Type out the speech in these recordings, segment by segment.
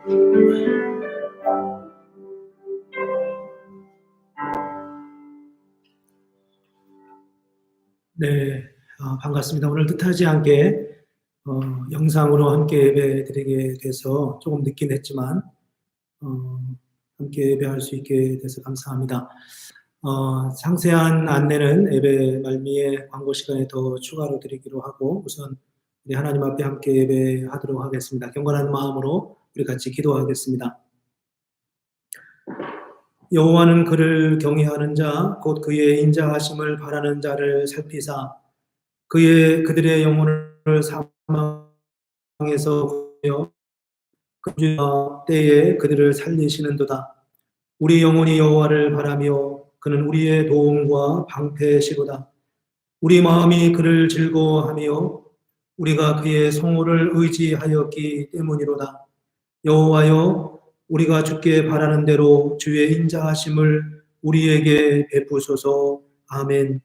네, 반갑습니다. 오늘 뜻하지 않게 영상으로 함께 예배 드리게 돼서 조금 늦긴 했지만 함께 예배할 수 있게 돼서 감사합니다. 상세한 안내는 예배 말미에 광고 시간에 더 추가로 드리기로 하고 우선 우리 하나님 앞에 함께 예배하도록 하겠습니다. 경건한 마음으로 우리 같이 기도하겠습니다. 여호와는 그를 경외하는 자, 곧 그의 인자하심을 바라는 자를 살피사 그들의 영혼을 사망에서 구하여 그 때에 그들을 살리시는도다. 우리 영혼이 여호와를 바라며 그는 우리의 도움과 방패시로다. 우리 마음이 그를 즐거워하며 우리가 그의 성호를 의지하였기 때문이로다. 여호와여, 우리가 주께 바라는 대로 주의 인자하심을 우리에게 베푸소서. 아멘.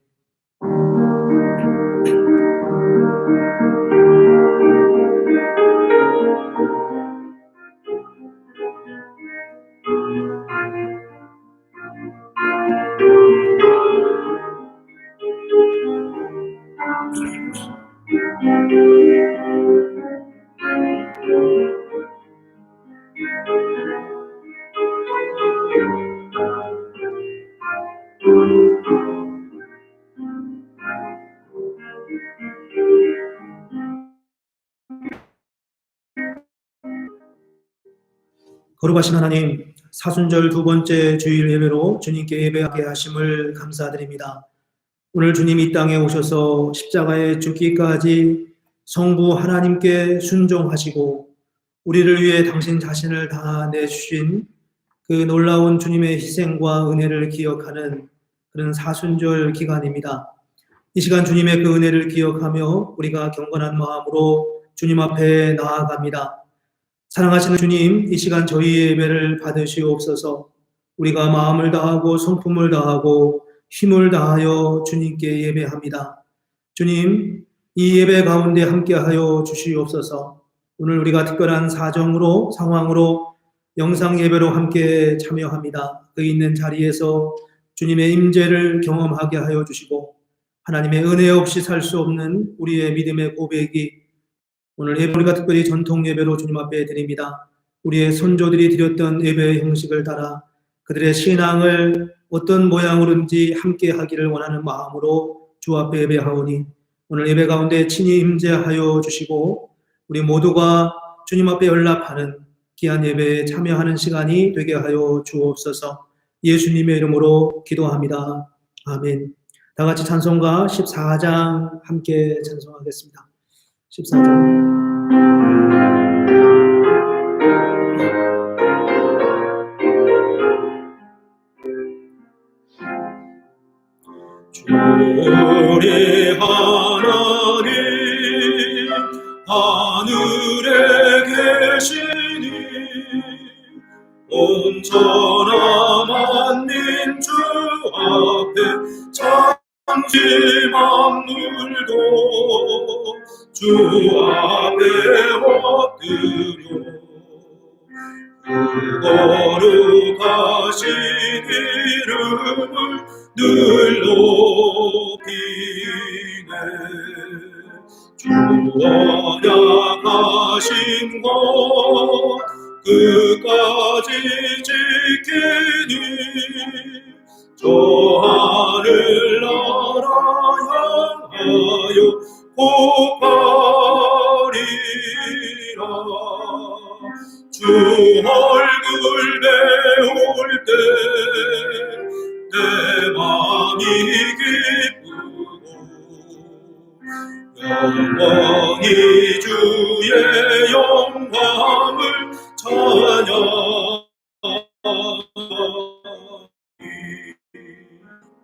거룩하신 하나님, 사순절 두 번째 주일 예배로 주님께 예배하게 하심을 감사드립니다. 오늘 주님 이 땅에 오셔서 십자가에 죽기까지 성부 하나님께 순종하시고 우리를 위해 당신 자신을 다 내주신 그 놀라운 주님의 희생과 은혜를 기억하는 그런 사순절 기간입니다. 이 시간 주님의 그 은혜를 기억하며 우리가 경건한 마음으로 주님 앞에 나아갑니다. 사랑하시는 주님, 이 시간 저희의 예배를 받으시옵소서. 우리가 마음을 다하고 성품을 다하고 힘을 다하여 주님께 예배합니다. 주님, 이 예배 가운데 함께하여 주시옵소서. 오늘 우리가 특별한 사정으로 상황으로 영상 예배로 함께 참여합니다. 그 있는 자리에서 주님의 임재를 경험하게 하여 주시고 하나님의 은혜 없이 살 수 없는 우리의 믿음의 고백이 오늘 예배 우리가 특별히 전통 예배로 주님 앞에 드립니다. 우리의 선조들이 드렸던 예배의 형식을 따라 그들의 신앙을 어떤 모양으로든지 함께 하기를 원하는 마음으로 주 앞에 예배하오니 오늘 예배 가운데 친히 임재하여 주시고 우리 모두가 주님 앞에 연락하는 귀한 예배에 참여하는 시간이 되게 하여 주옵소서. 예수님의 이름으로 기도합니다. 아멘. 다 같이 찬송가 14장 함께 찬송하겠습니다. 14장. 우리 하나님 하늘에 계시니 온전한 만민 주 앞에 잠시 만물도 주 앞에 엎드려 거룩하신 이름을 늘 높이네. 주 언약하신 것 끝까지 지키니 저 하늘 나라 향하여 복하리라. 주 얼굴 배울 때 내 맘이 기쁘고 영원히 주의 영광을 찬양하리.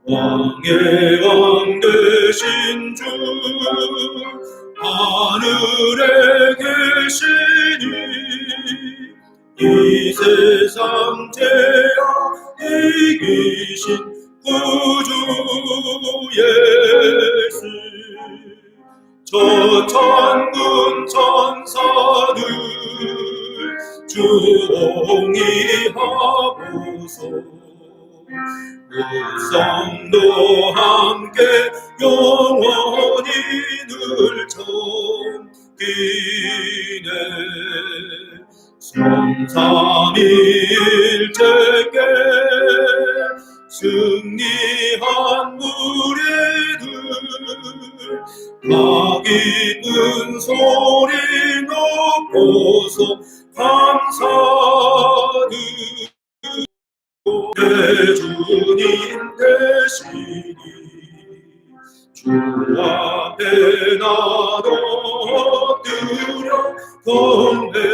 왕의 왕 되신 주 하늘에 계시니 이 세상 죄악 이기신 구주 예수 저 천군 천사들 주옹이 하고서 무성도 함께 영원히 늘 섬기네. 성삼일체께 승리한 무리들 다 기쁜 소리 높고서 감사드리고 내 주님 대신이 주 앞에 나도 엎드려 건배하네.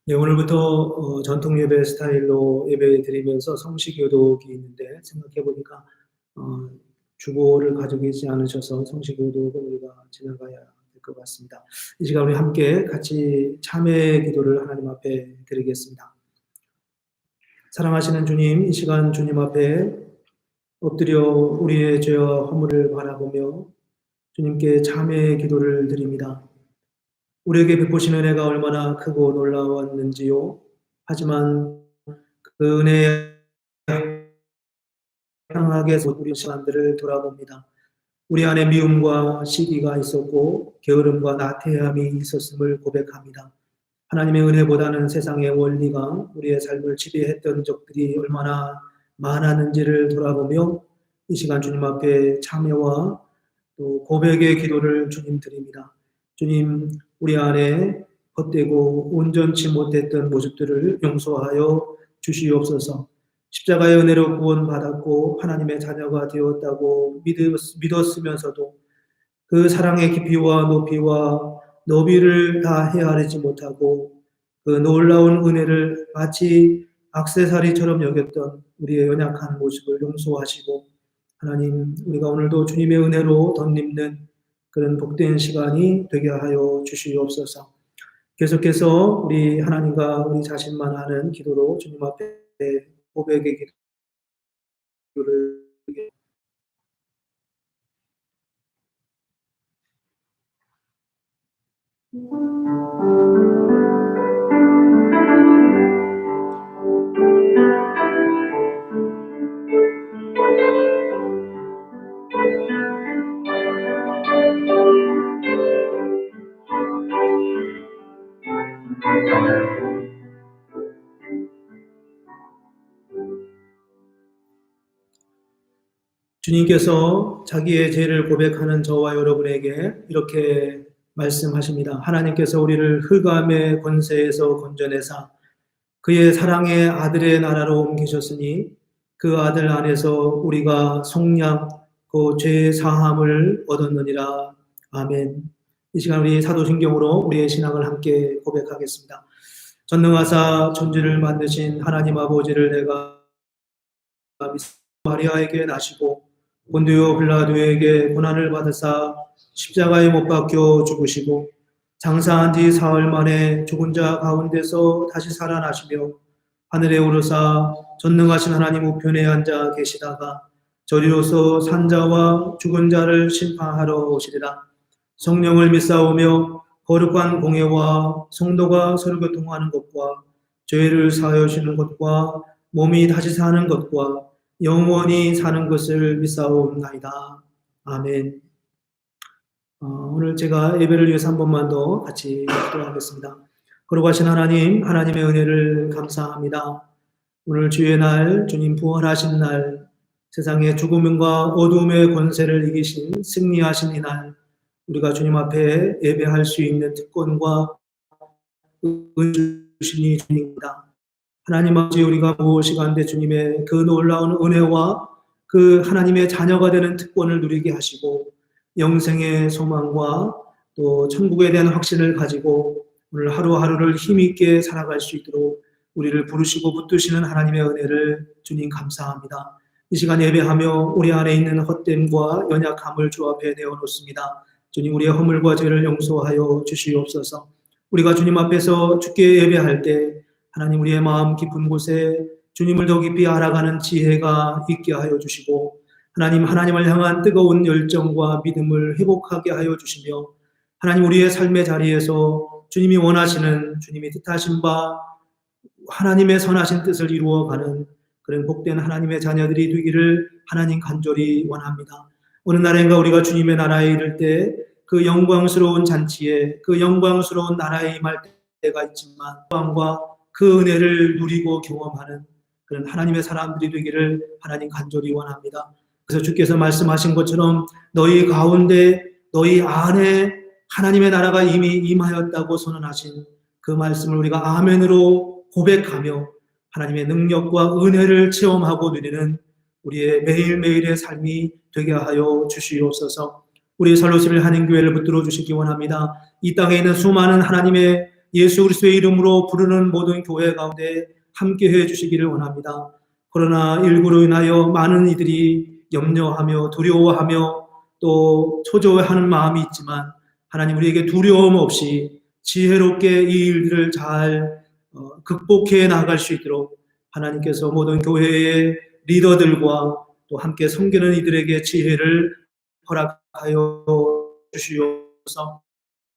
네, 오늘부터 전통 예배 스타일로 예배 드리면서 성시교독이 있는데 생각해 보니까 주보를 가지고 계시지 않으셔서 성시교독은 우리가 지나가야 될 것 같습니다. 이 시간 우리 함께 같이 참회 기도를 하나님 앞에 드리겠습니다. 사랑하시는 주님, 이 시간 주님 앞에 엎드려 우리의 죄와 허물을 바라보며 주님께 참회 기도를 드립니다. 우리에게 베푸신 은혜가 얼마나 크고 놀라웠는지요. 하지만 그 은혜에 향하게 우리 시간들을 돌아봅니다. 우리 안에 미움과 시기가 있었고 게으름과 나태함이 있었음을 고백합니다. 하나님의 은혜보다는 세상의 원리가 우리의 삶을 지배했던 적들이 얼마나 많았는지를 돌아보며 이 시간 주님 앞에 참회와 또 고백의 기도를 주님 드립니다. 주님, 우리 안에 헛되고 온전치 못했던 모습들을 용서하여 주시옵소서. 십자가의 은혜로 구원받았고 하나님의 자녀가 되었다고 믿었으면서도 그 사랑의 깊이와 높이와 너비를 다 헤아리지 못하고 그 놀라운 은혜를 마치 액세서리처럼 여겼던 우리의 연약한 모습을 용서하시고 하나님, 우리가 오늘도 주님의 은혜로 덧입는 그런 복된 시간이 되게 하여 주시옵소서. 계속해서 우리 하나님과 우리 자신만 하는 기도로 주님 앞에 고백의 기도를 주님께서 자기의 죄를 고백하는 저와 여러분에게 이렇게 말씀하십니다. 하나님께서 우리를 흑암의 권세에서 건져내사 그의 사랑의 아들의 나라로 옮기셨으니 그 아들 안에서 우리가 속량 그 죄의 사함을 얻었느니라. 아멘. 이 시간 우리 사도신경으로 우리의 신앙을 함께 고백하겠습니다. 전능하사 천지를 만드신 하나님 아버지를 내가 마리아에게 나시고 본디오 빌라도에게 고난을 받으사 십자가에 못 박혀 죽으시고 장사한 지 사흘 만에 죽은 자 가운데서 다시 살아나시며 하늘에 오르사 전능하신 하나님 우편에 앉아 계시다가 저리로서 산자와 죽은 자를 심판하러 오시리라. 성령을 믿사오며 거룩한 공예와 성도가 서로 교통하는 것과 죄를 사하여 주시는 것과 몸이 다시 사는 것과 영원히 사는 것을 믿사옵나이다. 아멘. 오늘 제가 예배를 위해서 한 번만 더 같이 기도하겠습니다. 거룩하신 하나님, 하나님의 은혜를 감사합니다. 오늘 주의 날, 주님 부활하신 날, 세상의 죽음과 어둠의 권세를 이기신 승리하신 이 날, 우리가 주님 앞에 예배할 수 있는 특권과 은혜 주시니 주님입니다. 하나님 아버지, 우리가 무엇이간데 주님의 그 놀라운 은혜와 그 하나님의 자녀가 되는 특권을 누리게 하시고 영생의 소망과 또 천국에 대한 확신을 가지고 오늘 하루하루를 힘있게 살아갈 수 있도록 우리를 부르시고 붙드시는 하나님의 은혜를 주님 감사합니다. 이 시간 예배하며 우리 안에 있는 헛됨과 연약함을 주 앞에 내어놓습니다. 주님, 우리의 허물과 죄를 용서하여 주시옵소서. 우리가 주님 앞에서 주께 예배할 때 하나님, 우리의 마음 깊은 곳에 주님을 더 깊이 알아가는 지혜가 있게 하여 주시고 하나님을 향한 뜨거운 열정과 믿음을 회복하게 하여 주시며 하나님 우리의 삶의 자리에서 주님이 원하시는 주님이 뜻하신 바 하나님의 선하신 뜻을 이루어가는 그런 복된 하나님의 자녀들이 되기를 하나님 간절히 원합니다. 어느 날인가 우리가 주님의 나라에 이를 때 그 영광스러운 잔치에 그 영광스러운 나라에 임할 때가 있지만 영광과 그 은혜를 누리고 경험하는 그런 하나님의 사람들이 되기를 하나님 간절히 원합니다. 그래서 주께서 말씀하신 것처럼 너희 가운데 너희 안에 하나님의 나라가 이미 임하였다고 선언하신 그 말씀을 우리가 아멘으로 고백하며 하나님의 능력과 은혜를 체험하고 누리는 우리의 매일매일의 삶이 되게 하여 주시옵소서. 우리 살로스빌 한인교회를 붙들어 주시기 원합니다. 이 땅에 있는 수많은 하나님의 예수 그리스도의 이름으로 부르는 모든 교회 가운데 함께해 주시기를 원합니다. 코로나19로 인하여 많은 이들이 염려하며 두려워하며 또 초조해하는 마음이 있지만 하나님 우리에게 두려움 없이 지혜롭게 이 일들을 잘 극복해 나갈 수 있도록 하나님께서 모든 교회의 리더들과 또 함께 섬기는 이들에게 지혜를 허락하여 주시옵소서.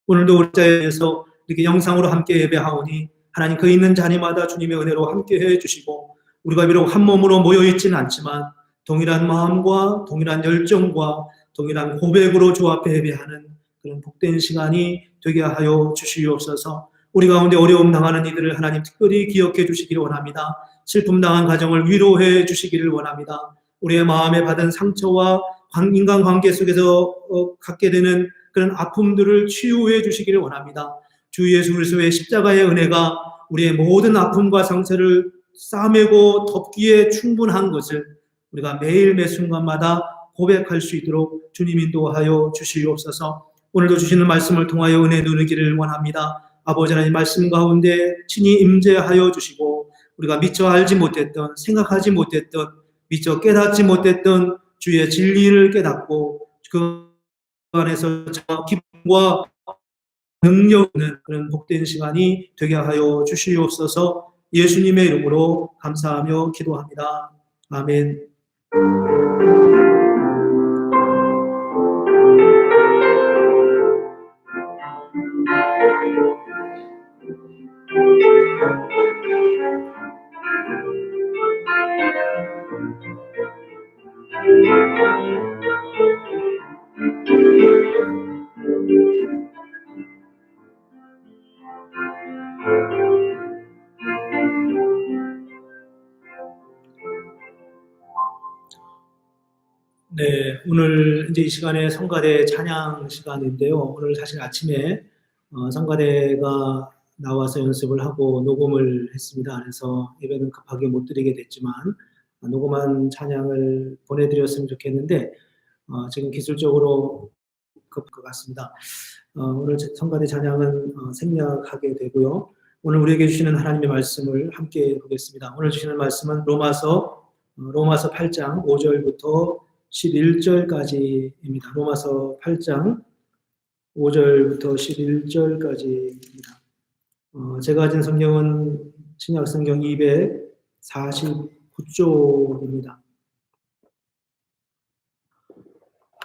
오늘도 우리 자리에서 이렇게 영상으로 함께 예배하오니 하나님 그 있는 자리마다 주님의 은혜로 함께해 주시고 우리가 비록 한 몸으로 모여 있지는 않지만 동일한 마음과 동일한 열정과 동일한 고백으로 주 앞에 예배하는 그런 복된 시간이 되게 하여 주시옵소서. 우리 가운데 어려움 당하는 이들을 하나님 특별히 기억해 주시기를 원합니다. 슬픔 당한 가정을 위로해 주시기를 원합니다. 우리의 마음에 받은 상처와 인간관계 속에서 갖게 되는 그런 아픔들을 치유해 주시기를 원합니다. 주 예수 그리스도의 십자가의 은혜가 우리의 모든 아픔과 상처를 싸매고 덮기에 충분한 것을 우리가 매일 매 순간마다 고백할 수 있도록 주님 인도하여 주시옵소서. 오늘도 주시는 말씀을 통하여 은혜 누리기를 원합니다. 아버지 하나님 말씀 가운데 친히 임재하여 주시고 우리가 미처 알지 못했던 생각하지 못했던 미처 깨닫지 못했던 주의 진리를 깨닫고 그 안에서 기쁨과 능력은 그런 복된 시간이 되게 하여 주시옵소서. 예수님의 이름으로 감사하며 기도합니다. 아멘. 네, 오늘 이제 이 시간에 성가대 찬양 시간인데요. 오늘 사실 아침에 성가대가 나와서 연습을 하고 녹음을 했습니다. 그래서 예배는 급하게 못 드리게 됐지만 녹음한 찬양을 보내드렸으면 좋겠는데 지금 기술적으로 급한 것 같습니다. 오늘 성가대 찬양은 생략하게 되고요. 오늘 우리에게 주시는 하나님의 말씀을 함께 보겠습니다. 오늘 주시는 말씀은 로마서 8장 5절부터 11절까지입니다. 로마서 8장 5절부터 11절까지입니다. 제가 가진 성경은 신약 성경 249쪽입니다.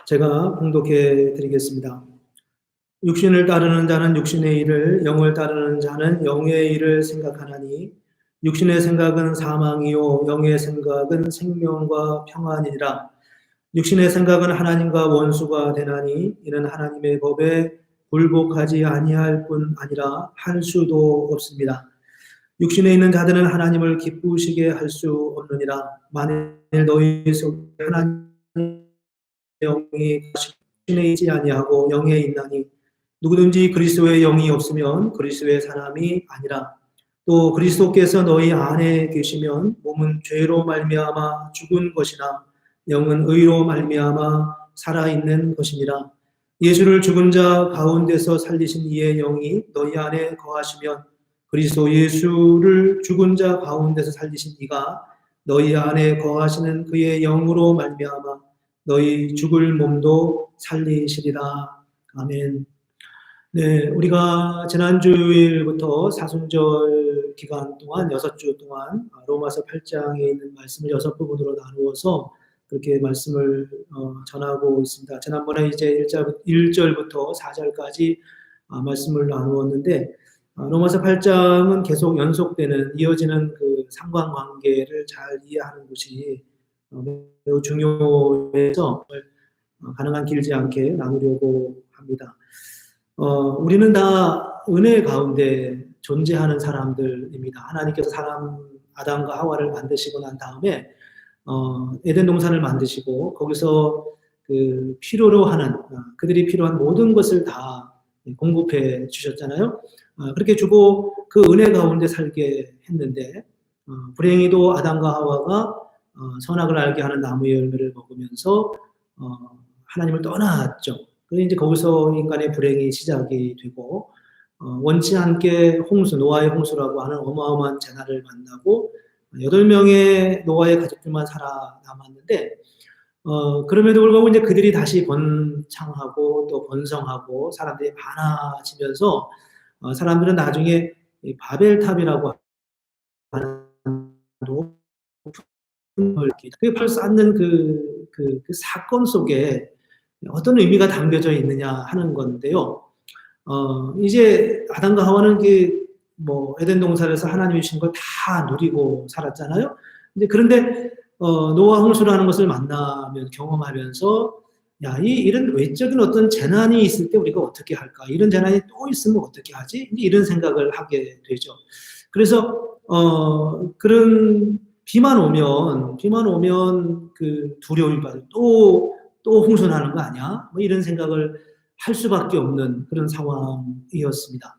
제가 봉독해 드리겠습니다. 육신을 따르는 자는 육신의 일을, 영을 따르는 자는 영의 일을 생각하나니 육신의 생각은 사망이요 영의 생각은 생명과 평안이니라. 육신의 생각은 하나님과 원수가 되나니 이는 하나님의 법에 굴복하지 아니할 뿐 아니라 할 수도 없습니다. 육신에 있는 자들은 하나님을 기쁘시게 할 수 없느니라. 만일 너희 속에 하나님의 영이 육신에 있지 아니하고 영에 있나니 누구든지 그리스도의 영이 없으면 그리스도의 사람이 아니라. 또 그리스도께서 너희 안에 계시면 몸은 죄로 말미암아 죽은 것이나 영은 의로 말미암아 살아있는 것이니라. 예수를 죽은 자 가운데서 살리신 이의 영이 너희 안에 거하시면 그리스도 예수를 죽은 자 가운데서 살리신 이가 너희 안에 거하시는 그의 영으로 말미암아 너희 죽을 몸도 살리시리라. 아멘. 네, 우리가 지난주일부터 사순절 기간 동안 6주 동안 로마서 8장에 있는 말씀을 6부분으로 나누어서 그렇게 말씀을 전하고 있습니다. 지난번에 이제 1절부터 4절까지 말씀을 나누었는데 로마서 8장은 계속 연속되는 이어지는 그 상관관계를 잘 이해하는 것이 매우 중요해서 가능한 길지 않게 나누려고 합니다. 우리는 다 은혜 가운데 존재하는 사람들입니다. 하나님께서 아담과 하와를 만드시고 난 다음에 에덴 동산을 만드시고 거기서 그 필요로 하는 그들이 필요한 모든 것을 다 공급해 주셨잖아요. 그렇게 주고 그 은혜 가운데 살게 했는데 불행히도 아담과 하와가 선악을 알게 하는 나무의 열매를 먹으면서 하나님을 떠났죠. 그래서 이제 거기서 인간의 불행이 시작이 되고 원치 않게 노아의 홍수라고 하는 어마어마한 재난을 만나고 8명의 노아의 가족들만 살아남았는데 그럼에도 불구하고 이제 그들이 다시 번창하고 또 번성하고 사람들이 많아지면서 사람들은 나중에 바벨탑이라고 하는 그 팔 쌓는 그 사건 속에 어떤 의미가 담겨져 있느냐 하는 건데요. 이제 아담과 하와는 에덴 동산에서 하나님이 주신 걸 다 누리고 살았잖아요. 그런데 노아 홍수라는 것을 만나면 경험하면서 이런 외적인 어떤 재난이 있을 때 우리가 어떻게 할까? 이런 재난이 또 있으면 어떻게 하지? 이런 생각을 하게 되죠. 그래서 그런 비만 오면 그 두려움이 빠져 또 홍수 나는 거 아니야? 이런 생각을 할 수밖에 없는 그런 상황이었습니다.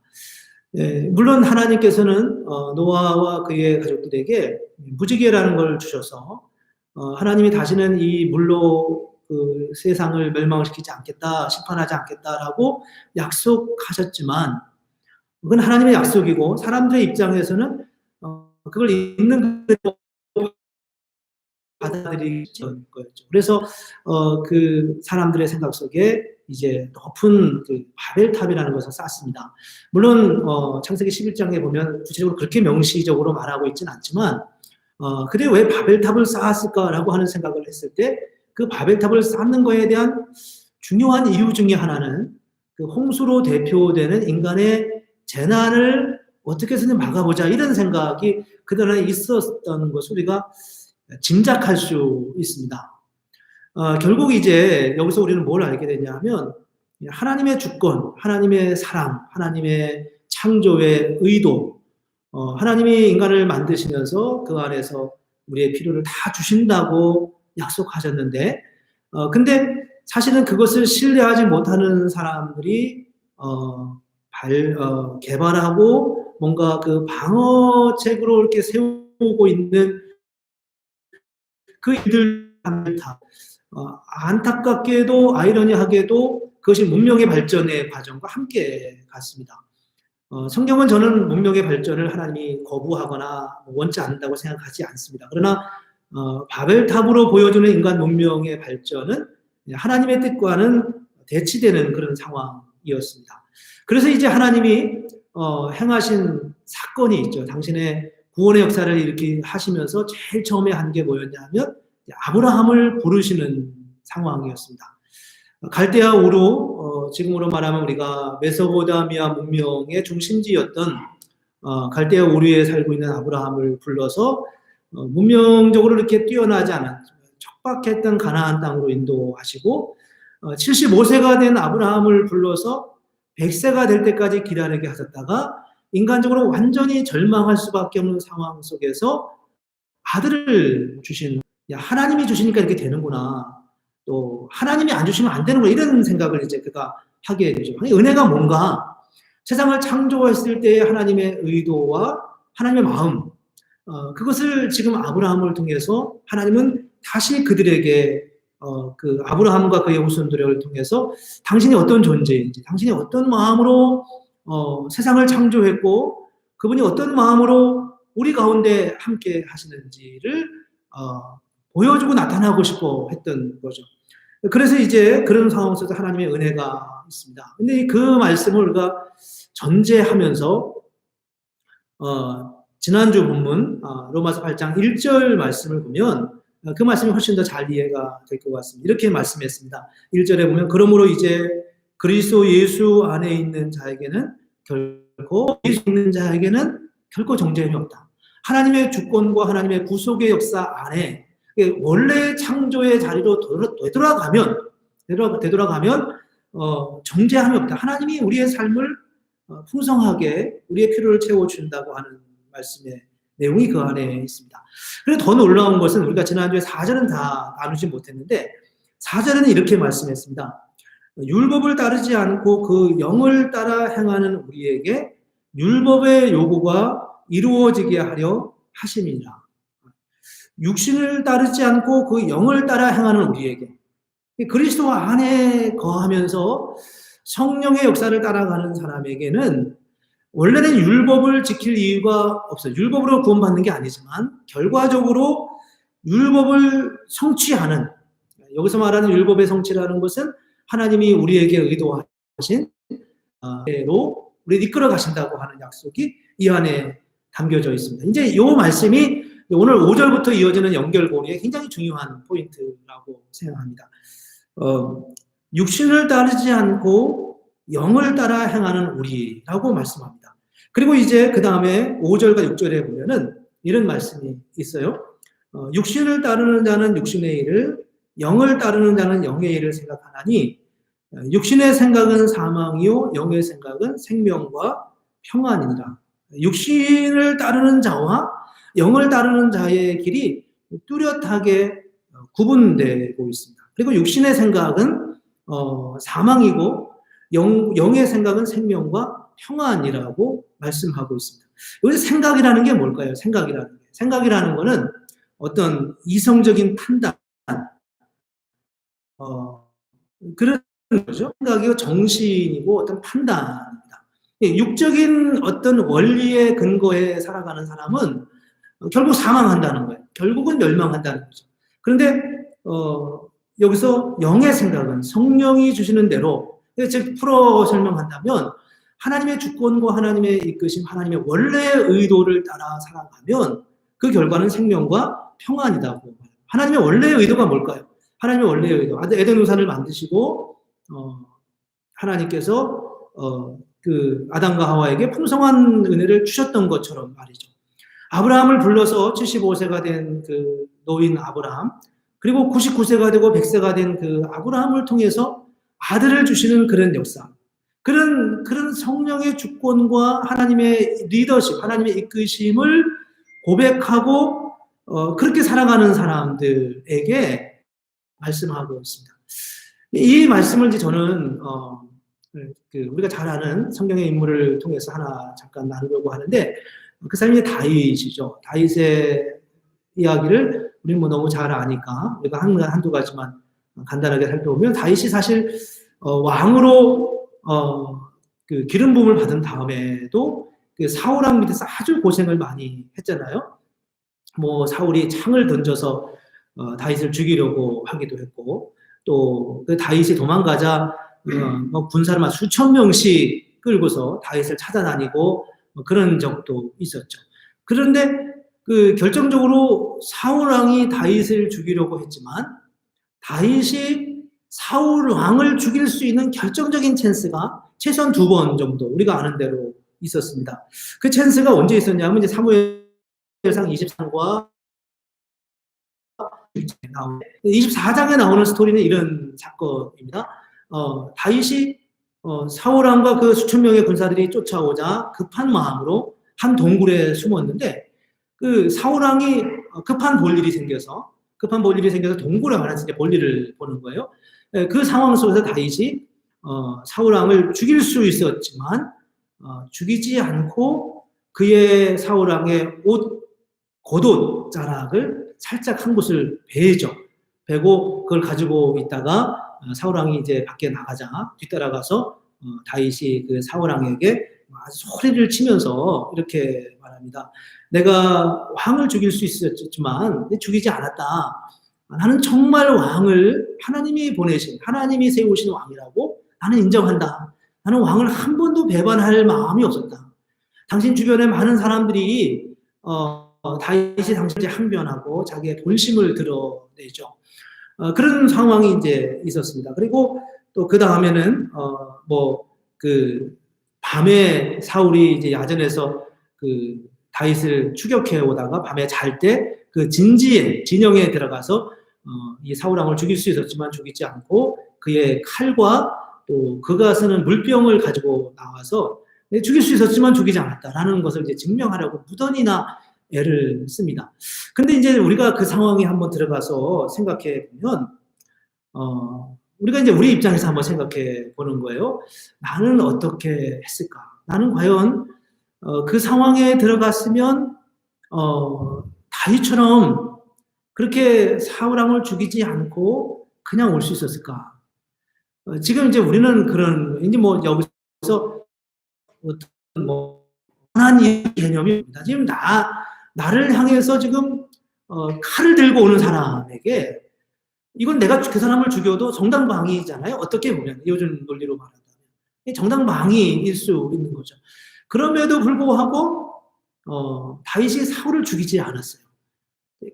물론 하나님께서는 노아와 그의 가족들에게 무지개라는 걸 주셔서 하나님이 다시는 이 물로 그 세상을 멸망시키지 않겠다, 심판하지 않겠다라고 약속하셨지만 그건 하나님의 약속이고 사람들의 입장에서는 그걸 있는 그대로 받아들이는 거였죠. 그래서 그 사람들의 생각 속에 이제 높은 그 바벨탑이라는 것을 쌓습니다. 물론 창세기 11장에 보면 구체적으로 그렇게 명시적으로 말하고 있지는 않지만 근데 왜 바벨탑을 쌓았을까라고 하는 생각을 했을 때 그 바벨탑을 쌓는 거에 대한 중요한 이유 중에 하나는 그 홍수로 대표되는 인간의 재난을 어떻게 해서든 막아보자 이런 생각이 그들 안에 있었던 것을 우리가 짐작할 수 있습니다. 결국 이제 여기서 우리는 뭘 알게 되냐면 하나님의 주권, 하나님의 사랑, 하나님의 창조의 의도, 하나님이 인간을 만드시면서 그 안에서 우리의 필요를 다 주신다고 약속하셨는데 근데 사실은 그것을 신뢰하지 못하는 사람들이 개발하고 뭔가 그 방어책으로 이렇게 세우고 있는 그 일들 다 안타깝게도 아이러니하게도 그것이 문명의 발전의 과정과 함께 갔습니다. 성경은 저는 문명의 발전을 하나님이 거부하거나 원치 않는다고 생각하지 않습니다. 그러나 바벨탑으로 보여주는 인간 문명의 발전은 하나님의 뜻과는 대치되는 그런 상황이었습니다. 그래서 이제 하나님이 행하신 사건이 있죠. 당신의 구원의 역사를 이렇게 하시면서 제일 처음에 한 게 뭐였냐면 아브라함을 부르시는 상황이었습니다. 갈대아 우루, 지금으로 말하면 우리가 메소포타미아 문명의 중심지였던 갈대아 우루에 살고 있는 아브라함을 불러서 문명적으로 이렇게 뛰어나지 않은 척박했던 가나안 땅으로 인도하시고 75세가 된 아브라함을 불러서 100세가 될 때까지 기다리게 하셨다가 인간적으로 완전히 절망할 수밖에 없는 상황 속에서 아들을 주신 하나님이 주시니까 이렇게 되는구나. 또 하나님이 안 주시면 안 되는구나. 이런 생각을 이제 그가 하게 되죠. 은혜가 뭔가 세상을 창조했을 때의 하나님의 의도와 하나님의 마음 그것을 지금 아브라함을 통해서 하나님은 다시 그들에게 그 아브라함과 그의 후손들을 통해서 당신이 어떤 존재인지 당신이 어떤 마음으로 세상을 창조했고 그분이 어떤 마음으로 우리 가운데 함께 하시는지를 보여주고 나타나고 싶어 했던 거죠. 그래서 이제 그런 상황 속에서 하나님의 은혜가 있습니다. 근데 그 말씀을 우리가 전제하면서 지난주 본문 로마서 8장 1절 말씀을 보면 그 말씀이 훨씬 더 잘 이해가 될 것 같습니다. 이렇게 말씀했습니다. 1절에 보면 그러므로 이제 그리스도 예수 안에 있는 자에게는 결코 예수 있는 자에게는 결코 정죄함이 없다. 하나님의 주권과 하나님의 구속의 역사 안에 원래 창조의 자리로 되돌아가면 정죄함이 없다. 하나님이 우리의 삶을 풍성하게 우리의 필요를 채워준다고 하는 말씀의 내용이 그 안에 있습니다. 그리고 더 놀라운 것은 우리가 지난주에 4절은 다 나누지 못했는데 4절에는 이렇게 말씀했습니다. 율법을 따르지 않고 그 영을 따라 행하는 우리에게 율법의 요구가 이루어지게 하려 하심이니라. 육신을 따르지 않고 그 영을 따라 행하는 우리에게 그리스도 안에 거하면서 성령의 역사를 따라가는 사람에게는 원래는 율법을 지킬 이유가 없어요. 율법으로 구원받는 게 아니지만 결과적으로 율법을 성취하는, 여기서 말하는 율법의 성취라는 것은 하나님이 우리에게 의도하신 대로 우리 이끌어 가신다고 하는 약속이 이 안에 담겨져 있습니다. 이제 이 말씀이 오늘 5절부터 이어지는 연결고리에 굉장히 중요한 포인트라고 생각합니다. 육신을 따르지 않고 영을 따라 행하는 우리라고 말씀합니다. 그리고 이제 그 다음에 5절과 6절에 보면은 이런 말씀이 있어요. 육신을 따르는 자는 육신의 일을, 영을 따르는 자는 영의 일을 생각하나니 육신의 생각은 사망이요 영의 생각은 생명과 평안이니라. 육신을 따르는 자와 영을 따르는 자의 길이 뚜렷하게 구분되고 있습니다. 그리고 육신의 생각은 사망이고 영의 생각은 생명과 평안이라고 말씀하고 있습니다. 여기서 생각이라는 게 뭘까요? 생각이라는 거는 어떤 이성적인 판단, 그런 거죠. 생각이 정신이고 어떤 판단입니다. 육적인 어떤 원리의 근거에 살아가는 사람은 결국 사망한다는 거예요. 결국은 멸망한다는 거죠. 그런데 여기서 영의 생각은 성령이 주시는 대로, 즉 풀어 설명한다면 하나님의 주권과 하나님의 이끄심, 하나님의 원래의 의도를 따라 살아가면 그 결과는 생명과 평안이다고. 하나님의 원래의 의도가 뭘까요? 하나님의 원래의 의도. 에덴 우산을 만드시고 하나님께서 그 아담과 하와에게 풍성한 은혜를 주셨던 것처럼 말이죠. 아브라함을 불러서 75세가 된 그 노인 아브라함, 그리고 99세가 되고 100세가 된 그 아브라함을 통해서 아들을 주시는 그런 역사, 그런 성령의 주권과 하나님의 리더십, 하나님의 이끄심을 고백하고 그렇게 살아가는 사람들에게 말씀하고 있습니다. 이 말씀을 이제 저는 우리가 잘 아는 성경의 인물을 통해서 하나 잠깐 나누려고 하는데, 그 사람이 다윗이죠. 다윗의 이야기를 우리는 뭐 너무 잘 아니까 우리가 한두 가지만 간단하게 살펴보면, 다윗이 사실 왕으로 그 기름 부음을 받은 다음에도 그 사울왕 밑에서 아주 고생을 많이 했잖아요. 뭐 사울이 창을 던져서 다윗을 죽이려고 하기도 했고, 또 그 다윗이 도망가자 군사를 막 수천 명씩 끌고서 다윗을 찾아다니고 그런 적도 있었죠. 그런데 그 결정적으로 사울 왕이 다윗을 죽이려고 했지만 다윗이 사울 왕을 죽일 수 있는 결정적인 찬스가 최소한 2번 정도 우리가 아는 대로 있었습니다. 그 찬스가 언제 있었냐면 이제 사무엘상 23과 24장에 나오는 스토리는 이런 사건입니다. 다윗이 사울 왕과 그 수천 명의 군사들이 쫓아오자 급한 마음으로 한 동굴에 숨었는데, 그 사울 왕이 급한 볼일이 생겨서 동굴에 가서 이제 볼일을 보는 거예요. 그 상황 속에서 다윗이 사울 왕을 죽일 수 있었지만 죽이지 않고 그의 사울 왕의 겉옷 자락을 살짝 한 곳을 베고 그걸 가지고 있다가 사울 왕이 이제 밖에 나가자 뒤따라가서 다윗이 그 사울 왕에게 아주 소리를 치면서 이렇게 말합니다. 내가 왕을 죽일 수 있었지만 죽이지 않았다. 나는 정말 왕을 하나님이 보내신, 하나님이 세우신 왕이라고 나는 인정한다. 나는 왕을 한 번도 배반할 마음이 없었다. 당신 주변에 많은 사람들이 다윗이 당시 항변하고 자기의 본심을 드러내죠. 그런 상황이 이제 있었습니다. 그리고 또 그 다음에는 밤에 사울이 이제 야전에서 그 다윗을 추격해 오다가 밤에 잘 때 그 진영에 들어가서 이 사울 왕을 죽일 수 있었지만 죽이지 않고 그의 칼과 또 그가 쓰는 물병을 가지고 나와서 죽일 수 있었지만 죽이지 않았다라는 것을 이제 증명하려고 무던히나 애를 씁니다. 근데 이제 우리가 그 상황에 한번 들어가서 생각해 보면, 우리가 이제 우리 입장에서 한번 생각해 보는 거예요. 나는 어떻게 했을까? 나는 과연, 그 상황에 들어갔으면, 다윗처럼 그렇게 사울왕을 죽이지 않고 그냥 올 수 있었을까? 지금 이제 우리는 이제 여기서 어떤 하나님 개념입니다. 지금 나를 향해서 지금 칼을 들고 오는 사람에게 이건 내가 그 사람을 죽여도 정당방위잖아요. 어떻게 보면 요즘 논리로 말한다면 정당방위일 수 있는 거죠. 그럼에도 불구하고 다윗이 사울을 죽이지 않았어요.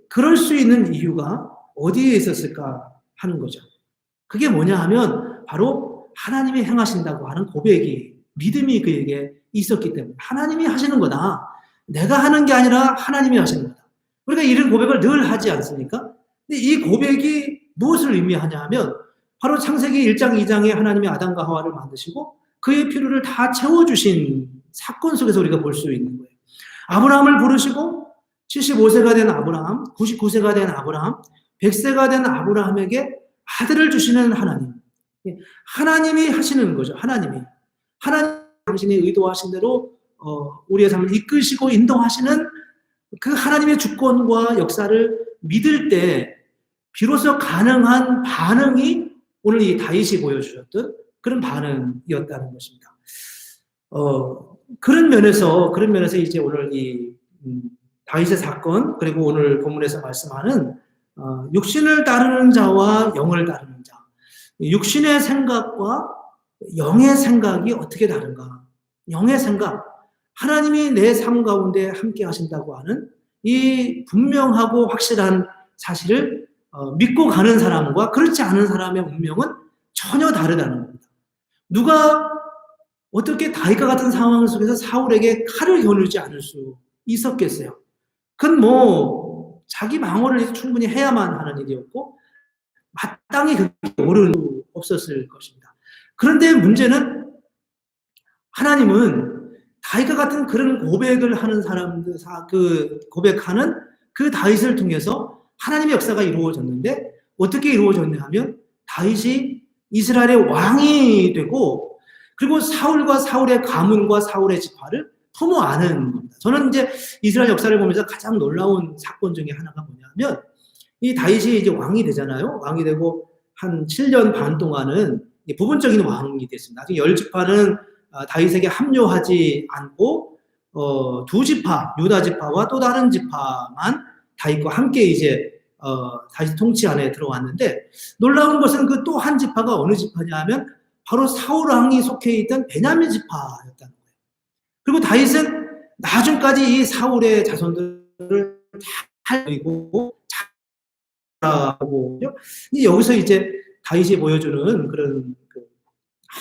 그럴 수 있는 이유가 어디에 있었을까 하는 거죠. 그게 뭐냐 하면 바로 하나님이 행하신다고 하는 고백이, 믿음이 그에게 있었기 때문에 하나님이 하시는 거다. 내가 하는 게 아니라 하나님이 하시는 거다. 우리가 이런 고백을 늘 하지 않습니까? 근데 이 고백이 무엇을 의미하냐 하면 바로 창세기 1장 2장에 하나님이 아담과 하와를 만드시고 그의 필요를 다 채워주신 사건 속에서 우리가 볼 수 있는 거예요. 아브라함을 부르시고 75세가 된 아브라함, 99세가 된 아브라함, 100세가 된 아브라함에게 아들을 주시는 하나님. 하나님이 하시는 거죠. 하나님 당신이 의도하신 대로 우리의 삶을 이끄시고 인도하시는 그 하나님의 주권과 역사를 믿을 때 비로소 가능한 반응이 오늘 이 다윗이 보여주셨던 그런 반응이었다는 것입니다. 그런 면에서 이제 오늘 이 다윗의 사건, 그리고 오늘 본문에서 말씀하는 육신을 따르는 자와 영을 따르는 자, 육신의 생각과 영의 생각이 어떻게 다른가? 영의 생각, 하나님이 내 삶 가운데 함께 하신다고 하는 이 분명하고 확실한 사실을 믿고 가는 사람과 그렇지 않은 사람의 운명은 전혀 다르다는 겁니다. 누가 어떻게 다윗과 같은 상황 속에서 사울에게 칼을 겨누지 않을 수 있었겠어요? 그건 자기 방어를 해서 충분히 해야만 하는 일이었고 마땅히 그렇게 옳은 수 없었을 것입니다. 그런데 문제는 하나님은 다윗과 같은 그런 고백을 하는 사람들, 고백하는 그 다윗을 통해서 하나님의 역사가 이루어졌는데 어떻게 이루어졌냐 하면 다윗이 이스라엘의 왕이 되고 그리고 사울과 사울의 가문과 사울의 지파를 품어안은 겁니다. 저는 이제 이스라엘 역사를 보면서 가장 놀라운 사건 중에 하나가 뭐냐면 이 다윗이 이제 왕이 되잖아요. 왕이 되고 한 7년 반 동안은 부분적인 왕이 됐습니다. 나중에 10지파는 다윗에게 합류하지 않고 두 지파, 유다 지파와 또 다른 지파만 다윗과 함께 이제 다윗 통치 안에 들어왔는데 놀라운 것은 그 또 한 지파가 어느 지파냐 하면 바로 사울 왕이 속해 있던 베냐민 지파였다는 거예요. 그리고 다윗은 나중까지 이 사울의 자손들을 잘 그리고 잘하고 여기서 이제 다윗이 보여주는 그런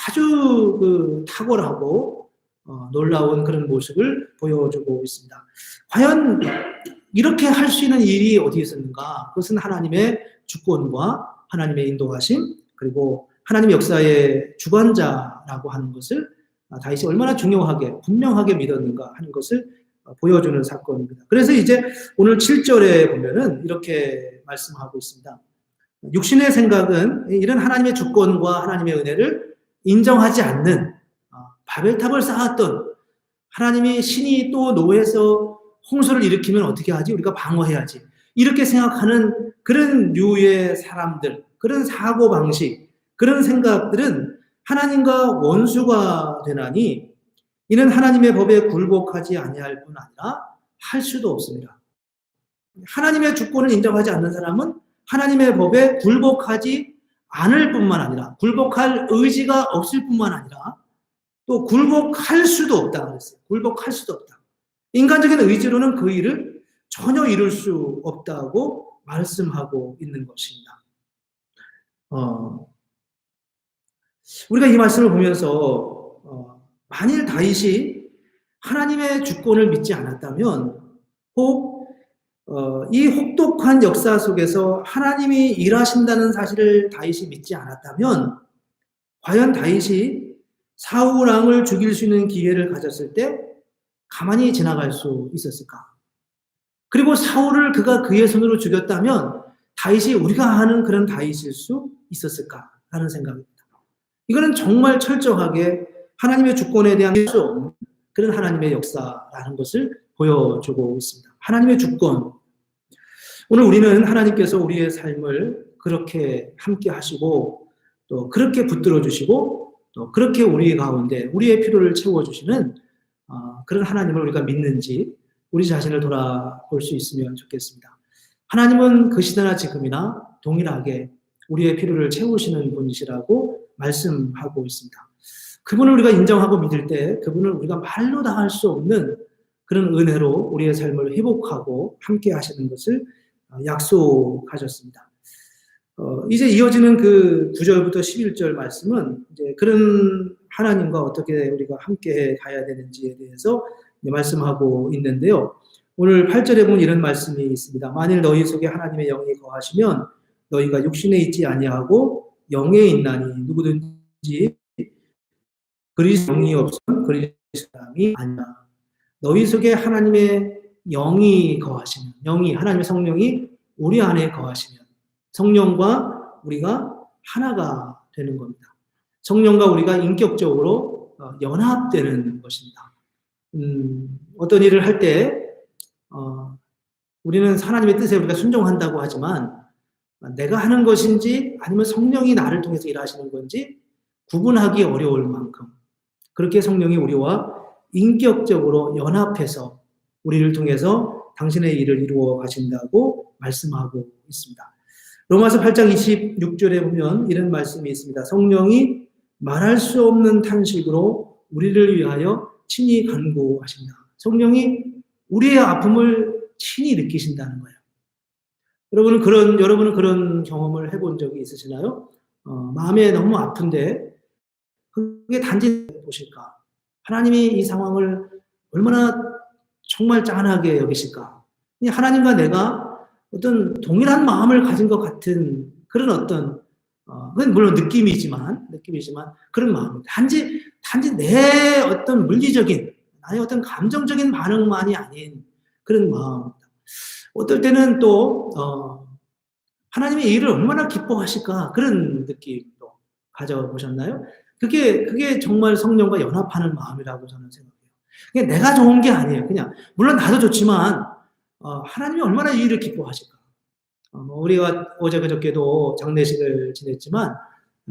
아주 탁월하고 놀라운 그런 모습을 보여주고 있습니다. 과연 이렇게 할 수 있는 일이 어디 있었는가? 그것은 하나님의 주권과 하나님의 인도하심 그리고 하나님의 역사의 주관자라고 하는 것을 다윗이 얼마나 중요하게 분명하게 믿었는가 하는 것을 보여주는 사건입니다. 그래서 이제 오늘 7절에 보면은 이렇게 말씀하고 있습니다. 육신의 생각은 이런 하나님의 주권과 하나님의 은혜를 인정하지 않는 바벨탑을 쌓았던 하나님이 신이 또 노해서 홍수를 일으키면 어떻게 하지? 우리가 방어해야지. 이렇게 생각하는 그런 류의 사람들, 그런 사고방식, 그런 생각들은 하나님과 원수가 되나니 이는 하나님의 법에 굴복하지 아니할 뿐 아니라 할 수도 없습니다. 하나님의 주권을 인정하지 않는 사람은 하나님의 법에 굴복하지 않을 뿐만 아니라 굴복할 의지가 없을 뿐만 아니라 또 굴복할 수도 없다 그랬어요. 굴복할 수도 없다. 인간적인 의지로는 그 일을 전혀 이룰 수 없다고 말씀하고 있는 것입니다. 우리가 이 말씀을 보면서 만일 다윗이 하나님의 주권을 믿지 않았다면, 혹 이 혹독한 역사 속에서 하나님이 일하신다는 사실을 다윗이 믿지 않았다면, 과연 다윗이 사울 왕을 죽일 수 있는 기회를 가졌을 때 가만히 지나갈 수 있었을까? 그리고 사울을 그가 그의 손으로 죽였다면 다윗이 우리가 하는 그런 다윗일 수 있었을까라는 생각입니다. 이거는 정말 철저하게 하나님의 주권에 대한 수 없는 그런 하나님의 역사라는 것을 보여주고 있습니다. 하나님의 주권. 오늘 우리는 하나님께서 우리의 삶을 그렇게 함께 하시고 또 그렇게 붙들어 주시고 또 그렇게 우리 가운데 우리의 필요를 채워주시는 그런 하나님을 우리가 믿는지 우리 자신을 돌아볼 수 있으면 좋겠습니다. 하나님은 그 시대나 지금이나 동일하게 우리의 필요를 채우시는 분이시라고 말씀하고 있습니다. 그분을 우리가 인정하고 믿을 때 그분을 우리가 말로 다 할 수 없는 그런 은혜로 우리의 삶을 회복하고 함께 하시는 것을 약속하셨습니다. 이제 이어지는 그 9절부터 11절 말씀은 이제 그런 하나님과 어떻게 우리가 함께 가야 되는지에 대해서 말씀하고 있는데요. 오늘 8절에 보면 이런 말씀이 있습니다. 만일 너희 속에 하나님의 영이 거하시면 너희가 육신에 있지 아니하고 영에 있나니 누구든지 그리스도 영이 없으면 그리스도 사람이 아니라. 너희 속에 하나님의 영이 거하시면, 영이 하나님의 성령이 우리 안에 거하시면 성령과 우리가 하나가 되는 겁니다. 성령과 우리가 인격적으로 연합되는 것입니다. 어떤 일을 할 때 우리는 하나님의 뜻에 우리가 순종한다고 하지만 내가 하는 것인지 아니면 성령이 나를 통해서 일하시는 건지 구분하기 어려울 만큼 그렇게 성령이 우리와 인격적으로 연합해서 우리를 통해서 당신의 일을 이루어 가신다고 말씀하고 있습니다. 로마서 8장 26절에 보면 이런 말씀이 있습니다. 성령이 말할 수 없는 탄식으로 우리를 위하여 친히 간구하신다. 성령이 우리의 아픔을 친히 느끼신다는 거예요. 여러분은 그런 경험을 해본 적이 있으시나요? 마음에 너무 아픈데 그게 단지 보실까? 하나님이 이 상황을 얼마나 정말 짠하게 여기실까? 하나님과 내가 어떤 동일한 마음을 가진 것 같은 그런 어떤 그건 물론 느낌이지만 그런 마음. 단지 내 어떤 물리적인 나의 어떤 감정적인 반응만이 아닌 그런 마음입니다. 어떨 때는 또 하나님의 일을 얼마나 기뻐하실까 그런 느낌도 가져보셨나요? 그게 정말 성령과 연합하는 마음이라고 저는 생각해요. 그냥 내가 좋은 게 아니에요. 그냥 물론 나도 좋지만 하나님이 얼마나 이 일을 기뻐하실까. 우리가 어제 그저께도 장례식을 지냈지만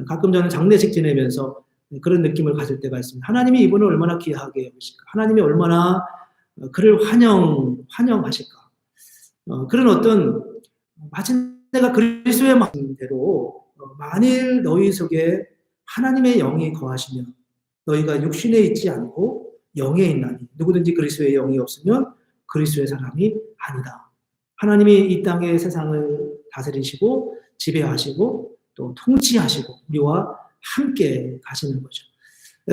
가끔 저는 장례식 지내면서 그런 느낌을 가질 때가 있습니다. 하나님이 이분을 얼마나 귀하게 여기실까. 하나님이 얼마나 그를 환영하실까. 그런 어떤 마치 내가 그리스도의 마음대로 만일 너희 속에 하나님의 영이 거하시면 너희가 육신에 있지 않고 영에 있나니 누구든지 그리스도의 영이 없으면 그리스도의 사람이 아니다. 하나님이 이 땅의 세상을 다스리시고 지배하시고 또 통치하시고 우리와 함께 가시는 거죠.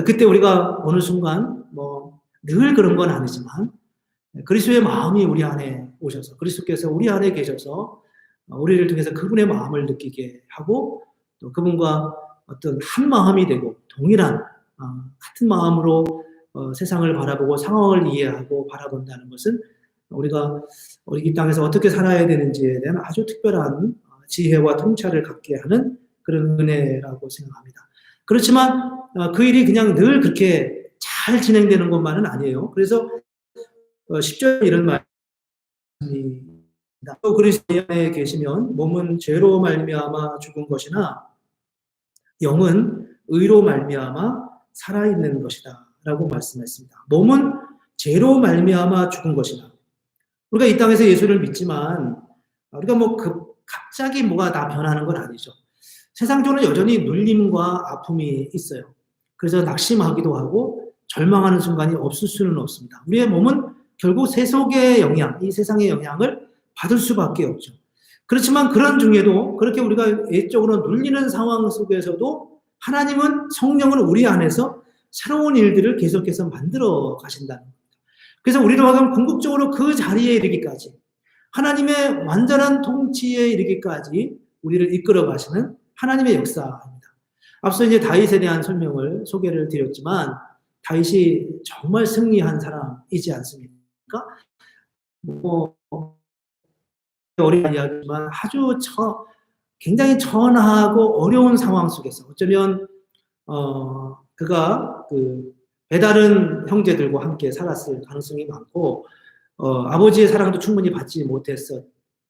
그때 우리가 어느 순간 늘 그런 건 아니지만 그리스도의 마음이 우리 안에 오셔서 그리스도께서 우리 안에 계셔서 우리를 통해서 그분의 마음을 느끼게 하고 또 그분과 어떤 한 마음이 되고 동일한 같은 마음으로 세상을 바라보고 상황을 이해하고 바라본다는 것은 우리가 이 땅에서 어떻게 살아야 되는지에 대한 아주 특별한 지혜와 통찰을 갖게 하는 그런 은혜라고 생각합니다. 그렇지만 그 일이 그냥 늘 그렇게 잘 진행되는 것만은 아니에요. 그래서 10절 이런 말씀입니다. 또 그리스도 안에 계시면 몸은 죄로 말미암아 죽은 것이나 영은 의로 말미암아 살아있는 것이다 라고 말씀했습니다. 몸은 죄로 말미암아 죽은 것이나 우리가 이 땅에서 예수를 믿지만 우리가 갑자기 뭐가 다 변하는 건 아니죠. 세상적으로 여전히 눌림과 아픔이 있어요. 그래서 낙심하기도 하고 절망하는 순간이 없을 수는 없습니다. 우리의 몸은 결국 세속의 영향, 이 세상의 영향을 받을 수밖에 없죠. 그렇지만 그런 중에도 그렇게 우리가 외적으로 눌리는 상황 속에서도 하나님은 성령은 우리 안에서 새로운 일들을 계속해서 만들어 가신다는 겁니다. 그래서 우리로 하여금 궁극적으로 그 자리에 이르기까지 하나님의 완전한 통치에 이르기까지 우리를 이끌어 가시는 하나님의 역사입니다. 앞서 이제 다윗에 대한 설명을 소개를 드렸지만 다윗이 정말 승리한 사람이지 않습니까? 어려운 이야기지만 아주 굉장히 천하고 어려운 상황 속에서 어쩌면 그가 그 배다른 형제들과 함께 살았을 가능성이 많고 아버지의 사랑도 충분히 받지 못했어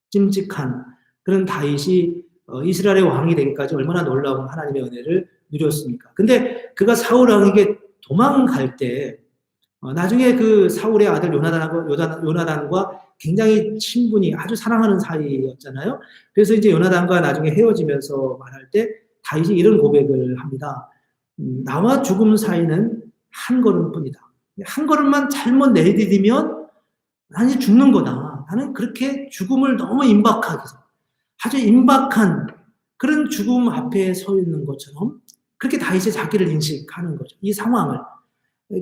찜찍한 그런 다윗이 이스라엘의 왕이 되기까지 얼마나 놀라운 하나님의 은혜를 누렸습니까? 근데 그가 사울 왕에게 도망갈 때 나중에 그 사울의 아들 요나단과 굉장히 친분이 아주 사랑하는 사이였잖아요. 그래서 이제 요나단과 나중에 헤어지면서 말할 때 다윗이 이런 고백을 합니다. 나와 죽음 사이는 한 걸음뿐이다. 한 걸음만 잘못 내디디면 나는 죽는 거다. 나는 그렇게 죽음을 너무 임박하게 해서 아주 임박한 그런 죽음 앞에 서 있는 것처럼 그렇게 다윗이 자기를 인식하는 거죠. 이 상황을.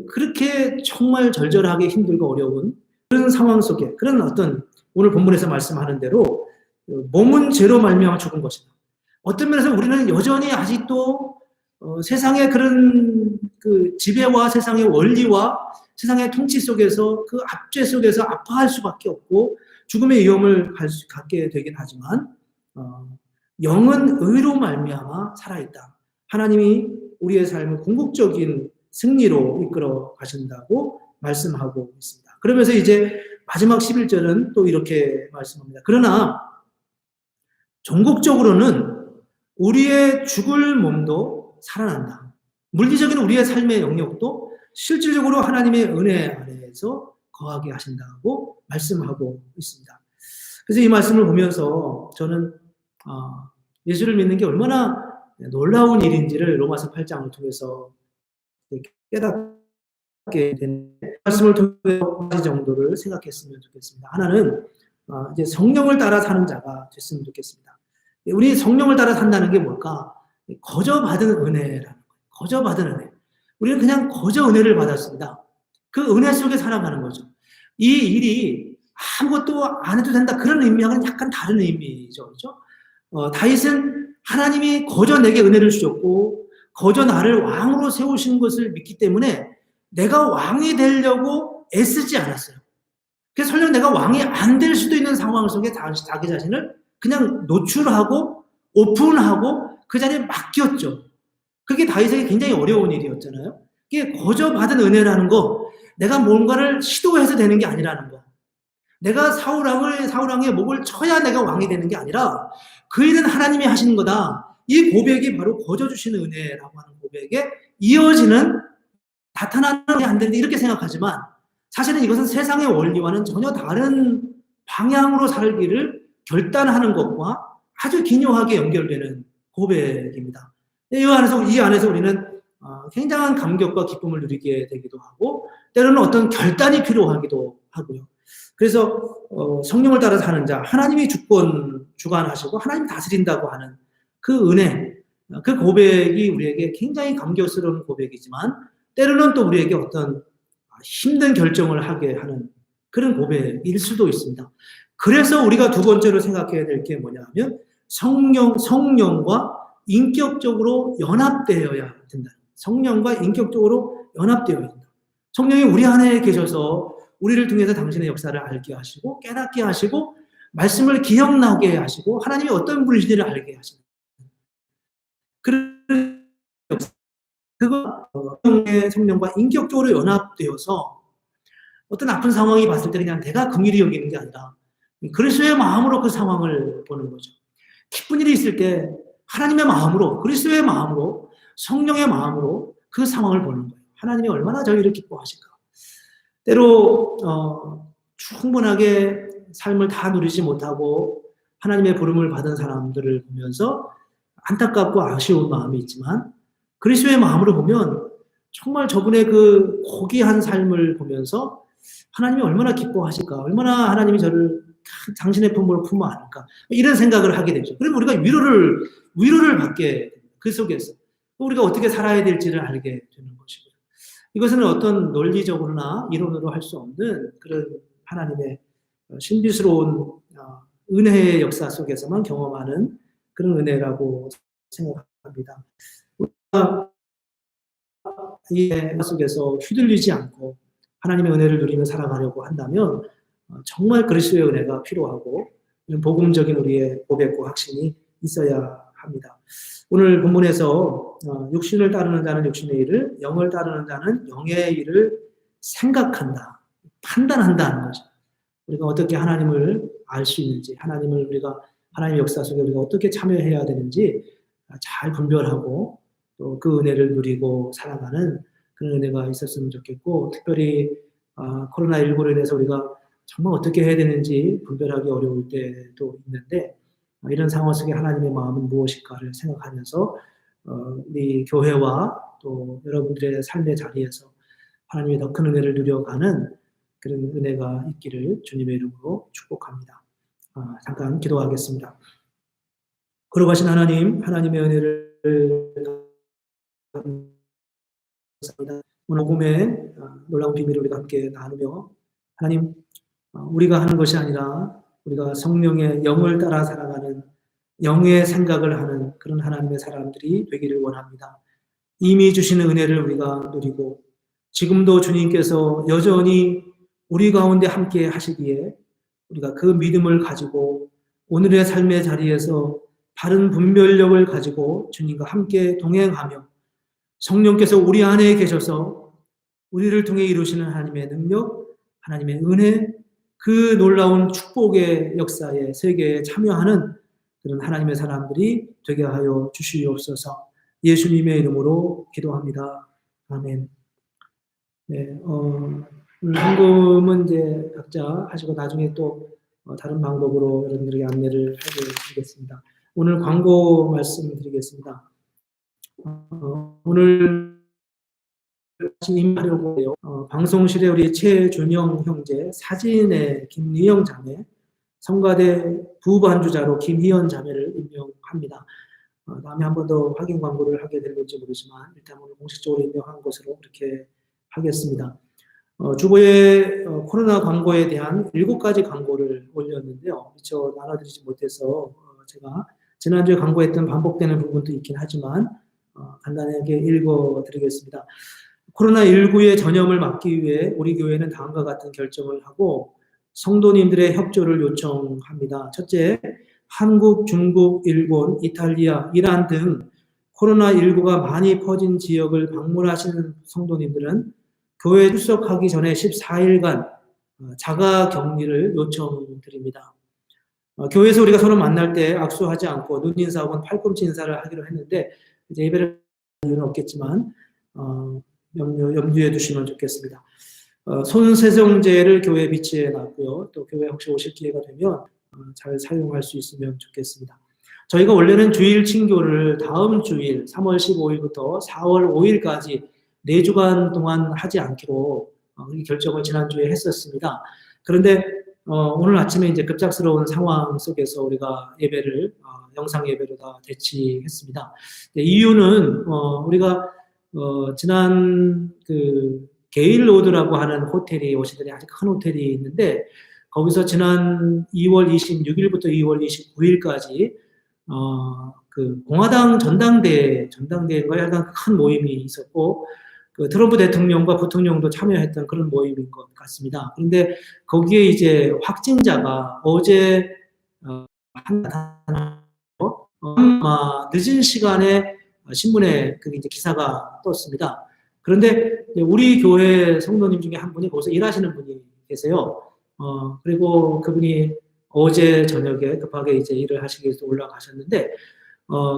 그렇게 정말 절절하게 힘들고 어려운 그런 상황 속에 그런 어떤 오늘 본문에서 말씀하는 대로 몸은 죄로 말미암아 죽은 것이다. 어떤 면에서 우리는 여전히 아직도 세상의 그런 그 지배와 세상의 원리와 세상의 통치 속에서 그 압제 속에서 아파할 수밖에 없고 죽음의 위험을 갖게 되긴 하지만 영은 의로 말미암아 살아있다. 하나님이 우리의 삶을 궁극적인 승리로 이끌어 가신다고 말씀하고 있습니다. 그러면서 이제 마지막 11절은 또 이렇게 말씀합니다. 그러나 종국적으로는 우리의 죽을 몸도 살아난다. 물리적인 우리의 삶의 영역도 실질적으로 하나님의 은혜 아래에서 거하게 하신다고 말씀하고 있습니다. 그래서 이 말씀을 보면서 저는 예수를 믿는 게 얼마나 놀라운 일인지를 로마서 8장을 통해서 깨닫게 된 말씀을 통해 두 가지 정도를 생각했으면 좋겠습니다. 하나는 이제 성령을 따라 사는 자가 됐으면 좋겠습니다. 우리 성령을 따라 산다는 게 뭘까? 거저 받은 은혜라는 거예요. 거저 받은 은혜. 우리는 그냥 거저 은혜를 받았습니다. 그 은혜 속에 살아가는 거죠. 이 일이 아무것도 안 해도 된다 그런 의미하고는 약간 다른 의미죠. 그렇죠? 다윗은 하나님이 거저 내게 은혜를 주셨고 거저 나를 왕으로 세우신 것을 믿기 때문에 내가 왕이 되려고 애쓰지 않았어요. 그래서 설령 내가 왕이 안 될 수도 있는 상황 속에 자기 자신을 그냥 노출하고 오픈하고 그 자리에 맡겼죠. 그게 다윗에게 굉장히 어려운 일이었잖아요. 이게 거저 받은 은혜라는 거, 내가 뭔가를 시도해서 되는 게 아니라는 거. 내가 사울왕의 목을 쳐야 내가 왕이 되는 게 아니라 그 일은 하나님이 하시는 거다. 이 고백이 바로 거저 주시는 은혜라고 하는 고백에 이어지는 나타나는 게 안 되는데 이렇게 생각하지만 사실은 이것은 세상의 원리와는 전혀 다른 방향으로 살기를 결단하는 것과 아주 기묘하게 연결되는 고백입니다. 이 안에서 우리는 굉장한 감격과 기쁨을 누리게 되기도 하고 때로는 어떤 결단이 필요하기도 하고요. 그래서 성령을 따라 사는 자, 하나님이 주관하시고 하나님이 다스린다고 하는 그 은혜, 그 고백이 우리에게 굉장히 감격스러운 고백이지만 때로는 또 우리에게 어떤 힘든 결정을 하게 하는 그런 고백일 수도 있습니다. 그래서 우리가 두 번째로 생각해야 될 게 뭐냐면 성령과 인격적으로 연합되어야 된다. 성령과 인격적으로 연합되어야 된다. 성령이 우리 안에 계셔서 우리를 통해서 당신의 역사를 알게 하시고 깨닫게 하시고 말씀을 기억나게 하시고 하나님이 어떤 분이신지를 알게 하시는 그거 성령과 인격적으로 연합되어서 어떤 아픈 상황이 봤을 때 그냥 내가 긍휼히 여기는 게 아니라 그리스도의 마음으로 그 상황을 보는 거죠. 기쁜 일이 있을 때 하나님의 마음으로, 그리스도의 마음으로, 성령의 마음으로 그 상황을 보는 거예요. 하나님이 얼마나 저희를 기뻐하실까. 때로 충분하게 삶을 다 누리지 못하고 하나님의 부름을 받은 사람들을 보면서 안타깝고 아쉬운 마음이 있지만 그리스도의 마음으로 보면 정말 저분의 그 고귀한 삶을 보면서 하나님이 얼마나 기뻐하실까? 얼마나 하나님이 저를 당신의 품으로 품어 안을까? 이런 생각을 하게 되죠. 그러면 우리가 위로를 받게 됩니다. 그 속에서 우리가 어떻게 살아야 될지를 알게 되는 것이고요. 이것은 어떤 논리적으로나 이론으로 할 수 없는 그런 하나님의 신비스러운 은혜의 역사 속에서만 경험하는 그런 은혜라고 생각합니다. 우리가 이 은혜 속에서 휘둘리지 않고 하나님의 은혜를 누리며 살아가려고 한다면 정말 그리스도의 은혜가 필요하고 이런 복음적인 우리의 고백과 확신이 있어야 합니다. 오늘 본문에서 육신을 따르는 자는 육신의 일을, 영을 따르는 자는 영의 일을 생각한다, 판단한다는 거죠. 우리가 어떻게 하나님을 알 수 있는지, 하나님의 역사 속에 우리가 어떻게 참여해야 되는지 잘 분별하고 또 그 은혜를 누리고 살아가는 그런 은혜가 있었으면 좋겠고, 특별히 코로나19로 인해서 우리가 정말 어떻게 해야 되는지 분별하기 어려울 때도 있는데, 이런 상황 속에 하나님의 마음은 무엇일까를 생각하면서 우리 교회와 또 여러분들의 삶의 자리에서 하나님의 더 큰 은혜를 누려가는 그런 은혜가 있기를 주님의 이름으로 축복합니다. 잠깐 기도하겠습니다. 거룩하신 하나님, 하나님의 은혜를 감사합니다. 오늘 복음의 놀라운 비밀을 우리가 함께 나누며 하나님, 우리가 하는 것이 아니라 우리가 성령의 영을 따라 살아가는 영의 생각을 하는 그런 하나님의 사람들이 되기를 원합니다. 이미 주시는 은혜를 우리가 누리고 지금도 주님께서 여전히 우리 가운데 함께 하시기에 우리가 그 믿음을 가지고 오늘의 삶의 자리에서 바른 분별력을 가지고 주님과 함께 동행하며 성령께서 우리 안에 계셔서 우리를 통해 이루시는 하나님의 능력, 하나님의 은혜, 그 놀라운 축복의 역사에 세계에 참여하는 그런 하나님의 사람들이 되게 하여 주시옵소서. 예수님의 이름으로 기도합니다. 아멘. 네, 오늘 헌금은 이제 각자 하시고 나중에 또 다른 방법으로 여러분들에게 안내를 하게 드리겠습니다. 오늘 광고 말씀드리겠습니다. 오늘 임하려고 해요. 방송실에 우리 최준영 형제, 사진의 김미영 자매, 성가대 부반주자로 김희연 자매를 임명합니다. 다음에 한 번 더 확인 광고를 하게 될지 모르지만 일단 오늘 공식적으로 임명한 것으로 그렇게 하겠습니다. 주보에 코로나 광고에 대한 7가지 광고를 올렸는데요. 미처 나눠드리지 못해서 제가 지난주에 광고했던 반복되는 부분도 있긴 하지만 간단하게 읽어드리겠습니다. 코로나19의 전염을 막기 위해 우리 교회는 다음과 같은 결정을 하고 성도님들의 협조를 요청합니다. 첫째, 한국, 중국, 일본, 이탈리아, 이란 등 코로나19가 많이 퍼진 지역을 방문하시는 성도님들은 교회에 출석하기 전에 14일간 자가 격리를 요청드립니다. 교회에서 우리가 서로 만날 때 악수하지 않고 눈인사 혹은 팔꿈치 인사를 하기로 했는데 이제 예배를 할 이유는 없겠지만 염두에 두시면 좋겠습니다. 손세정제를 교회에 비치해 놨고요. 또 교회 혹시 오실 기회가 되면 잘 사용할 수 있으면 좋겠습니다. 저희가 원래는 주일 친교를 다음 주일 3월 15일부터 4월 5일까지 4주간 동안 하지 않기로 결정을 지난주에 했었습니다. 그런데 오늘 아침에 이제 급작스러운 상황 속에서 우리가 예배를 영상 예배로 다 대치했습니다. 이유는 우리가 지난 그 게일로드라고 하는 호텔이 워싱턴에 아주 큰 호텔이 있는데 거기서 지난 2월 26일부터 2월 29일까지 그 공화당 전당대회인가요? 약간 큰 모임이 있었고 그 트럼프 대통령과 부통령도 참여했던 그런 모임인 것 같습니다. 그런데 거기에 이제 확진자가 어제 늦은 시간에 신문에 그 이제 기사가 떴습니다. 그런데 우리 교회 성도님 중에 한 분이 거기서 일하시는 분이 계세요. 그리고 그분이 어제 저녁에 급하게 이제 일을 하시기 위해서 올라가셨는데,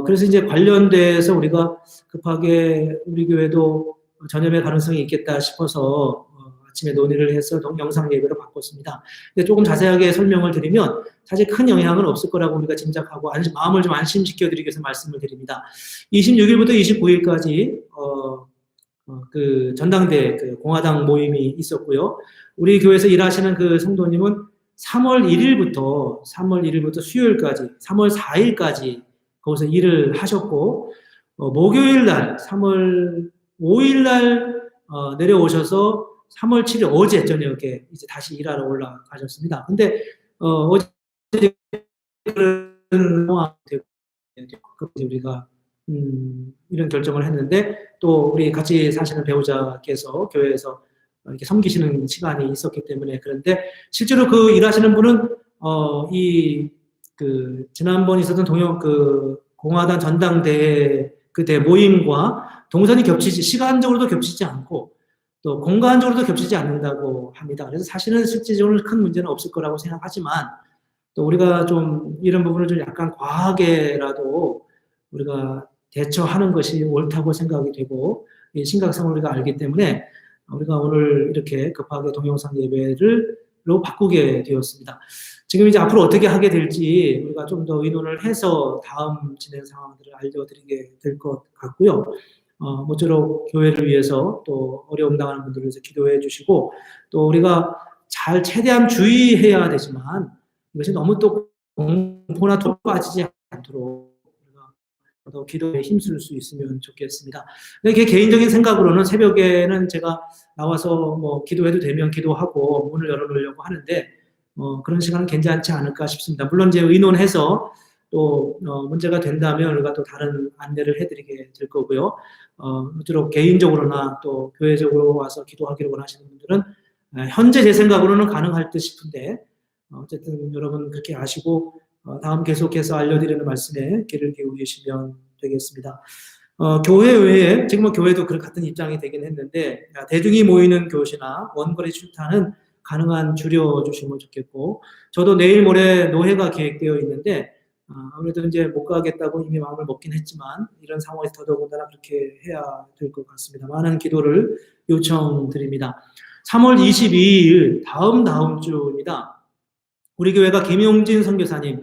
그래서 이제 관련돼서 우리가 급하게 우리 교회도 전염의 가능성이 있겠다 싶어서 아침에 논의를 해서 영상 예배로 바꿨습니다. 근데 조금 자세하게 설명을 드리면 사실 큰 영향은 없을 거라고 우리가 짐작하고 마음을 좀 안심시켜 드리기 위해서 말씀을 드립니다. 26일부터 29일까지 그 전당대 그 공화당 모임이 있었고요. 우리 교회에서 일하시는 그 성도님은 3월 1일부터 수요일까지 3월 4일까지 거기서 일을 하셨고 목요일 날 3월 5일 날 내려오셔서 3월 7일 어제 저녁에 이제 다시 일하러 올라가셨습니다. 근데 어제 그런 상황이 되고 우리가 이런 결정을 했는데 또 우리 같이 사시는 배우자께서 교회에서 이렇게 섬기시는 시간이 있었기 때문에 그런데 실제로 그 일하시는 분은 그 지난번 있었던 공화당 전당대회 그대 모임과 동선이 시간적으로도 겹치지 않고 또 공간적으로도 겹치지 않는다고 합니다. 그래서 사실은 실질적으로 큰 문제는 없을 거라고 생각하지만 또 우리가 좀 이런 부분을 좀 약간 과하게라도 우리가 대처하는 것이 옳다고 생각이 되고 이 심각성을 우리가 알기 때문에 우리가 오늘 이렇게 급하게 동영상 예배로 바꾸게 되었습니다. 지금 이제 앞으로 어떻게 하게 될지 우리가 좀 더 의논을 해서 다음 진행 상황들을 알려드리게 될 것 같고요. 모쪼록 교회를 위해서 또 어려움 당하는 분들을 위해서 기도해 주시고 또 우리가 최대한 주의해야 되지만 이것이 너무 또 공포나 또 빠지지 않도록 더 기도에 힘쓸 수 있으면 좋겠습니다. 이게 개인적인 생각으로는 새벽에는 제가 나와서 뭐 기도해도 되면 기도하고 문을 열어놓으려고 하는데 그런 시간은 괜찮지 않을까 싶습니다. 물론 이제 의논해서 또 문제가 된다면 우리가 또 다른 안내를 해드리게 될 거고요. 주로 개인적으로나 또 교회적으로 와서 기도하기를 원하시는 분들은 현재 제 생각으로는 가능할 듯 싶은데 어쨌든 여러분 그렇게 아시고 다음 계속해서 알려드리는 말씀에 귀를 기울이시면 되겠습니다. 교회 외에 지금은 교회도 같은 입장이 되긴 했는데 대중이 모이는 교시나 원거리 출타는 가능한 줄여주시면 좋겠고 저도 내일 모레 노회가 계획되어 있는데 아무래도 이제 못 가겠다고 이미 마음을 먹긴 했지만 이런 상황에서 더더군다나 그렇게 해야 될 것 같습니다. 많은 기도를 요청드립니다. 3월 22일 다음 주입니다. 우리 교회가 김용진 선교사님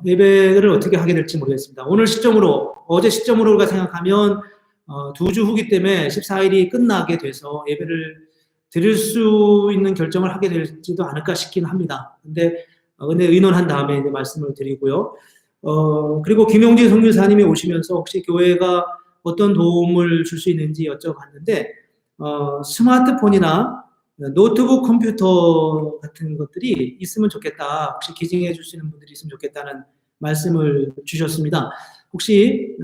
예배를 어떻게 하게 될지 모르겠습니다. 어제 시점으로 우리가 생각하면 2주 후기 때문에 14일이 끝나게 돼서 예배를 드릴 수 있는 결정을 하게 될지도 않을까 싶긴 합니다. 근데 의논한 다음에 이제 말씀을 드리고요. 그리고 김용진 선교사님이 오시면서 혹시 교회가 어떤 도움을 줄 수 있는지 여쭤봤는데 스마트폰이나 노트북 컴퓨터 같은 것들이 있으면 좋겠다. 혹시 기증해 줄 수 있는 분들이 있으면 좋겠다는 말씀을 주셨습니다. 혹시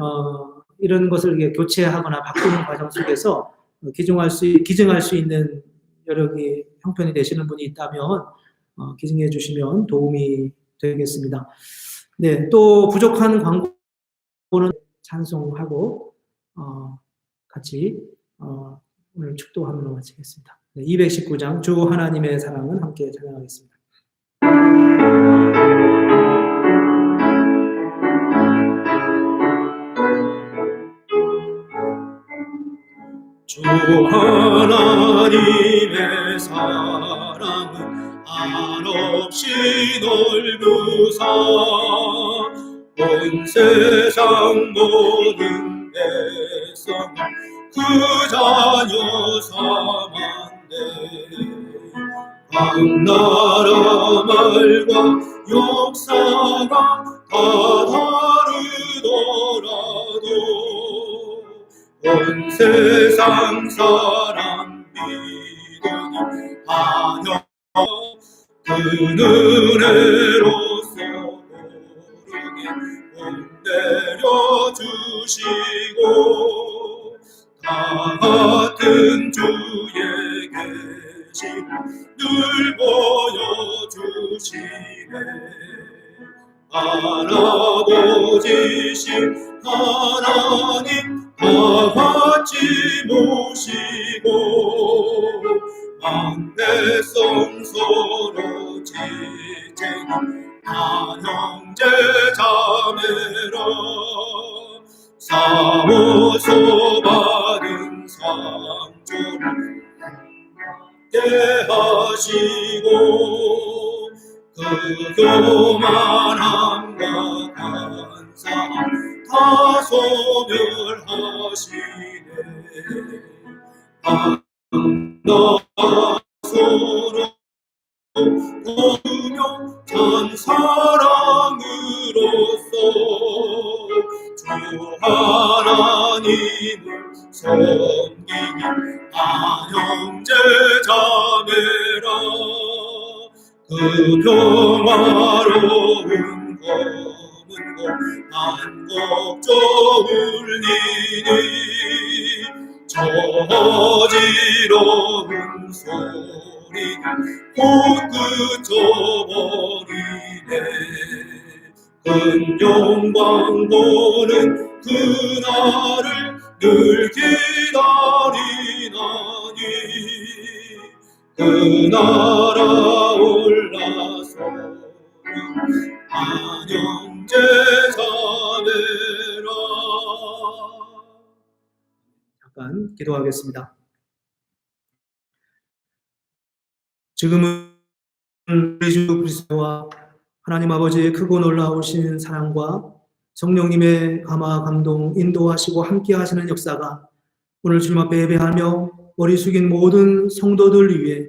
이런 것을 교체하거나 바꾸는 과정 속에서 기증할 수 있는 여력이 형편이 되시는 분이 있다면 기증해 주시면 도움이 되겠습니다. 네, 또 부족한 광고는 찬송하고 같이 오늘 축도함으로 마치겠습니다. 네, 219장 주 하나님의 사랑은 함께 찬양하겠습니다. 주 하나님의 사랑은 한없이 넓으사 온 세상 모든 백성은 그 자녀 삼았네. 각 나라 말과 역사가 다 다르더라도 온 세상 사람 믿으니 하여 그 은혜로서 모르게 온내려 주시고 다 같은 주의 계신 늘 보여주시네. 할아버지신 하나님 다 같이 모시고 막내성 서로 지쟁이 다 형제 자매라 사모서 받은 상주를 하시고 그 교만함과 간사함 다 소멸 하시네. 나서로 고며 참 사랑으로서 주 하나님을 섬기니 안형제 자매라. 그 평화로운 검은 한곡 저울리니 저지러운 소리가 곧 그쳐버리네. 큰 영광 보는 그날을 늘 기다리나니 그 나라 올라서 안형제 자매라. 잠깐 기도하겠습니다. 지금은 우리 주 그리스도와 하나님 아버지의 크고 놀라우신 사랑과 성령님의 감화 감동 인도하시고 함께 하시는 역사가 오늘 주님 앞에 예배하며 머리 숙인 모든 성도들 위해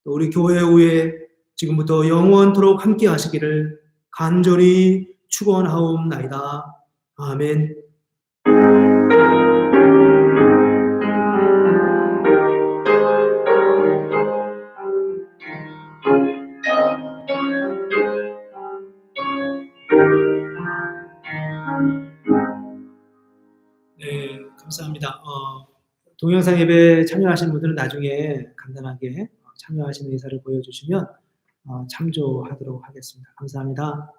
또 우리 교회 후에 지금부터 영원토록 함께 하시기를 간절히 축원하옵나이다. 아멘. 네, 감사합니다. 동영상 예배 참여하시는 분들은 나중에 간단하게 참여하시는 의사를 보여주시면 참조하도록 하겠습니다. 감사합니다.